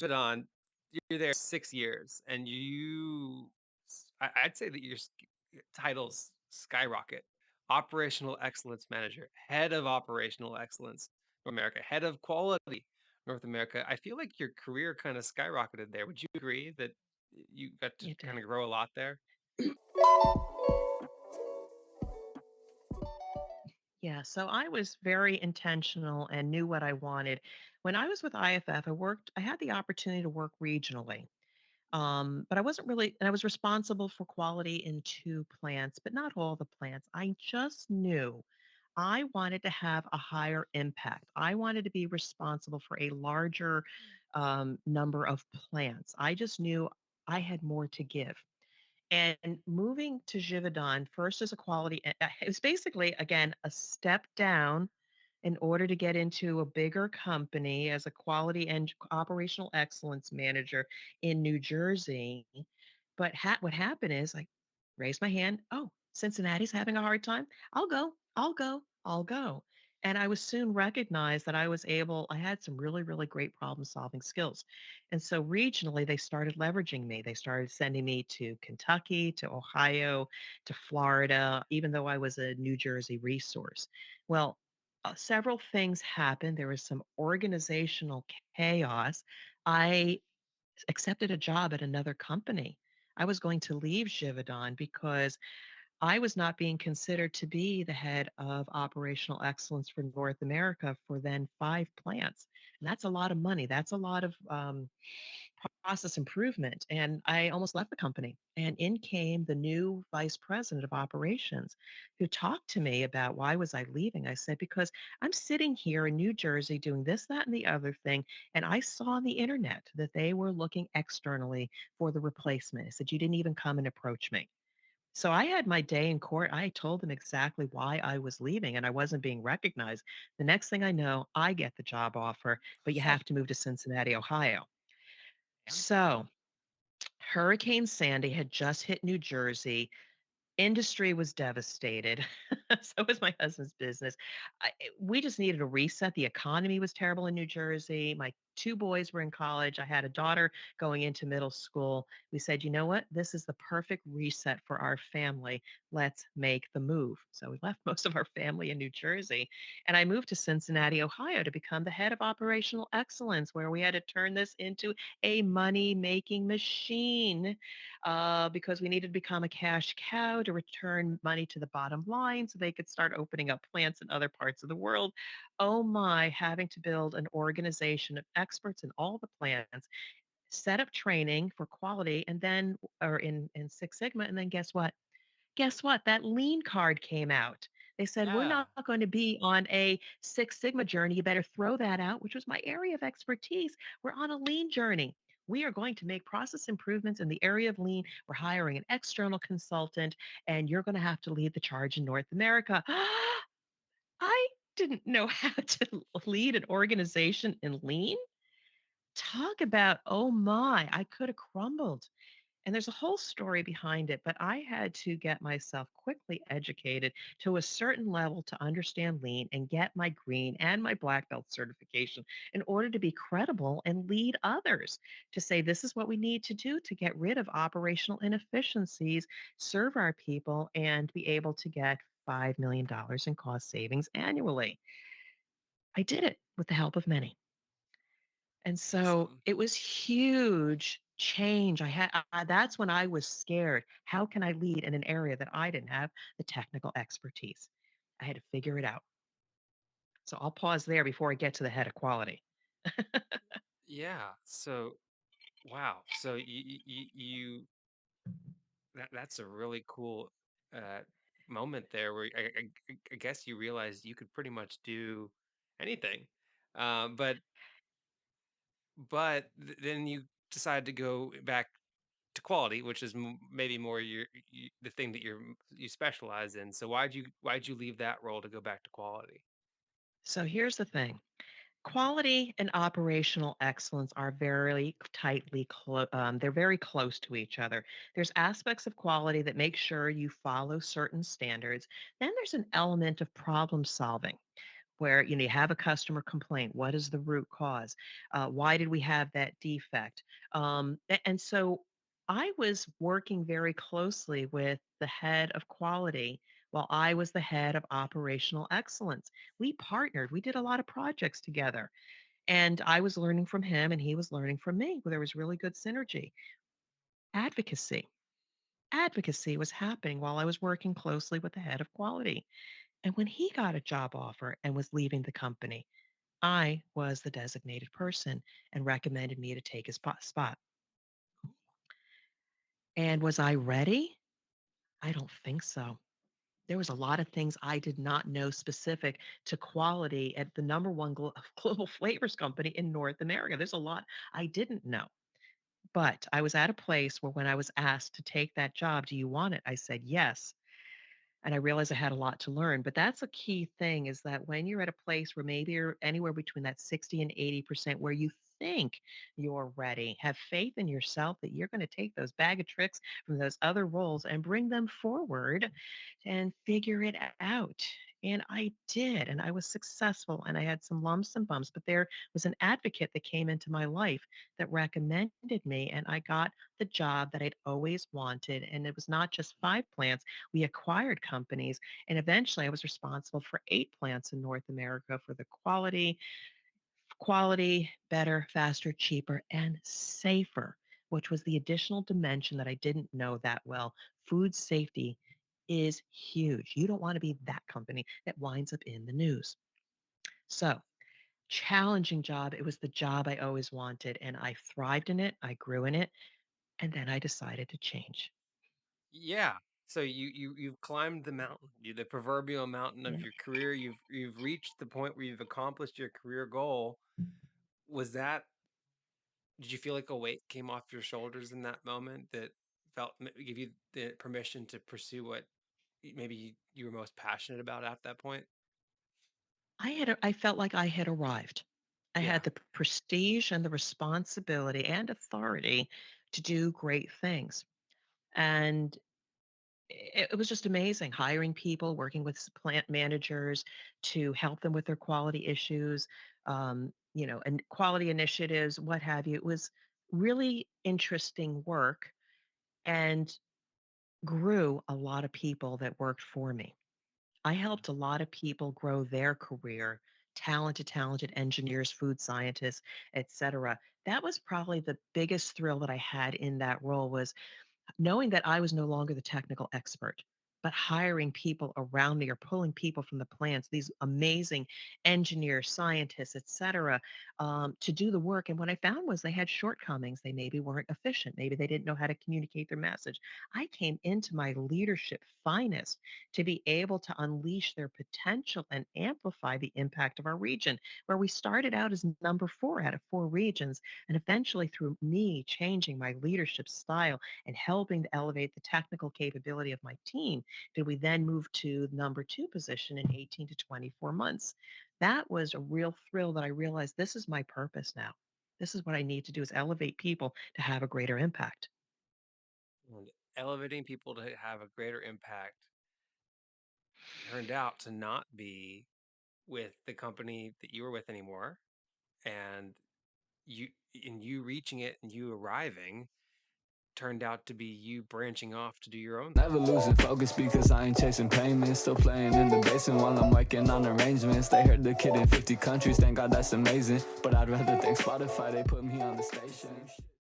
on, you're there 6 years, and I'd say that titles skyrocket. Operational Excellence Manager, Head of Operational Excellence North America, Head of Quality North America. I feel like your career kind of skyrocketed there. Would you agree that you got to You kind did. of grow a lot there? Yeah, so I was very intentional and knew what I wanted. When I was with IFF, I had the opportunity to work regionally. But I wasn't really, and I was responsible for quality in two plants, but not all the plants. I just knew I wanted to have a higher impact. I wanted to be responsible for a larger number of plants. I just knew I had more to give. And moving to Givaudan first as a quality, it was basically, again, a step down in order to get into a bigger company as a quality and operational excellence manager in New Jersey. But what happened is I raised my hand. Oh, Cincinnati's having a hard time. I'll go. I'll go. I'll go. And I was soon recognized that I had some really, really great problem solving skills. And so regionally, they started leveraging me. They started sending me to Kentucky, to Ohio, to Florida, even though I was a New Jersey resource. Well, several things happened. There was some organizational chaos. I accepted a job at another company. I was going to leave Givaudan because I was not being considered to be the head of operational excellence for North America for then five plants. And that's a lot of money. That's a lot of process improvement. And I almost left the company. And in came the new vice president of operations who talked to me about why was I leaving. I said, because I'm sitting here in New Jersey doing this, that, and the other thing. And I saw on the internet that they were looking externally for the replacement. I said, you didn't even come and approach me. So I had my day in court. I told them exactly why I was leaving and I wasn't being recognized. The next thing I know, I get the job offer, but you have to move to Cincinnati, Ohio. Yeah. So Hurricane Sandy had just hit New Jersey. Industry was devastated. So was my husband's business. We just needed a reset. The economy was terrible in New Jersey. My two boys were in college. I had a daughter going into middle school. We said, you know what? This is the perfect reset for our family. Let's make the move. So we left most of our family in New Jersey. And I moved to Cincinnati, Ohio to become the head of operational excellence, where we had to turn this into a money making machine because we needed to become a cash cow to return money to the bottom line so they could start opening up plants in other parts of the world. Oh my, having to build an organization of experts in all the plants, set up training for quality, and then, or in Six Sigma, and then guess what? Guess what? That lean card came out. They said, we're Yeah. not going to be on a Six Sigma journey. You better throw that out, which was my area of expertise. We're on a lean journey. We are going to make process improvements in the area of lean. We're hiring an external consultant, and you're going to have to lead the charge in North America. I didn't know how to lead an organization in lean. Talk about, oh my, I could have crumbled. And there's a whole story behind it, but I had to get myself quickly educated to a certain level to understand lean and get my green and my black belt certification in order to be credible and lead others to say this is what we need to do to get rid of operational inefficiencies, serve our people, and be able to get $5 million dollars in cost savings annually. I did it with the help of many. And so Awesome. it was huge change. That's when I was scared. How can I lead in an area that I didn't have the technical expertise? I had to figure it out. So I'll pause there before I get to the head of quality. Yeah. So, wow. So that's a really cool uh, moment there where I guess you realized you could pretty much do anything. Um, but then you decide to go back to quality, which is maybe more the thing that you specialize in. So why'd you leave that role to go back to quality? So here's the thing. Quality and operational excellence are very tightly they're very close to each other. There's aspects of quality that make sure you follow certain standards. Then there's an element of problem solving. where you have a customer complaint. What is the root cause? Why did we have that defect? And so I was working very closely with the head of quality while I was the head of operational excellence. We partnered, we did a lot of projects together, and I was learning from him and he was learning from me. There was really good synergy. Advocacy. Advocacy was happening while I was working closely with the head of quality. And when he got a job offer and was leaving the company, I was the designated person and recommended me to take his spot. And was I ready? I don't think so. There was a lot of things I did not know specific to quality at the number one global flavors company in North America. There's a lot I didn't know. But I was at a place where when I was asked to take that job, do you want it? I said yes. And I realized I had a lot to learn. But that's a key thing is that when you're at a place where maybe you're anywhere between that 60 and 80% where you think you're ready, have faith in yourself that you're going to take those bag of tricks from those other roles and bring them forward and figure it out. And I did, and I was successful, and I had some lumps and bumps, but there was an advocate that came into my life that recommended me, and I got the job that I'd always wanted. And it was not just 5 plants, we acquired companies, and eventually I was responsible for 8 plants in North America for the quality, better, faster, cheaper, and safer, which was the additional dimension that I didn't know that well. Food safety is huge. You don't want to be that company that winds up in the news. So, challenging job. It was the job I always wanted, and I thrived in it. I grew in it, and then I decided to change. Yeah. So you've climbed the mountain, the proverbial mountain Yeah. of your career. You've reached the point where you've accomplished your career goal. Was that Did you feel like a weight came off your shoulders in that moment that give you the permission to pursue what maybe you were most passionate about at that point? I felt like I had arrived. I Yeah. had the prestige and the responsibility and authority to do great things. And it was just amazing hiring people, working with plant managers to help them with their quality issues, and quality initiatives, what have you. It was really interesting work and grew a lot of people that worked for me. I helped a lot of people grow their career, talented engineers, food scientists, etc. That was probably the biggest thrill that I had in that role was knowing that I was no longer the technical expert, but hiring people around me or pulling people from the plants, these amazing engineers, scientists, et cetera, to do the work. And what I found was they had shortcomings. They maybe weren't efficient. Maybe they didn't know how to communicate their message. I came into my leadership finest to be able to unleash their potential and amplify the impact of our region, where we started out as number 4 out of 4 regions. And eventually, through me changing my leadership style, and helping to elevate the technical capability of my team, did we then move to number 2 position in 18 to 24 months. That was a real thrill that I realized this is my purpose now. This is what I need to do is elevate people to have a greater impact. And elevating people to have a greater impact turned out to not be with the company that you were with anymore. And you reaching it and you arriving turned out to be you branching off to do your own thing. Never losing focus because I ain't chasing payments. Still playing in the basement while I'm working on arrangements. They heard the kid in 50 countries, thank God that's amazing. But I'd rather thank Spotify, they put me on the station.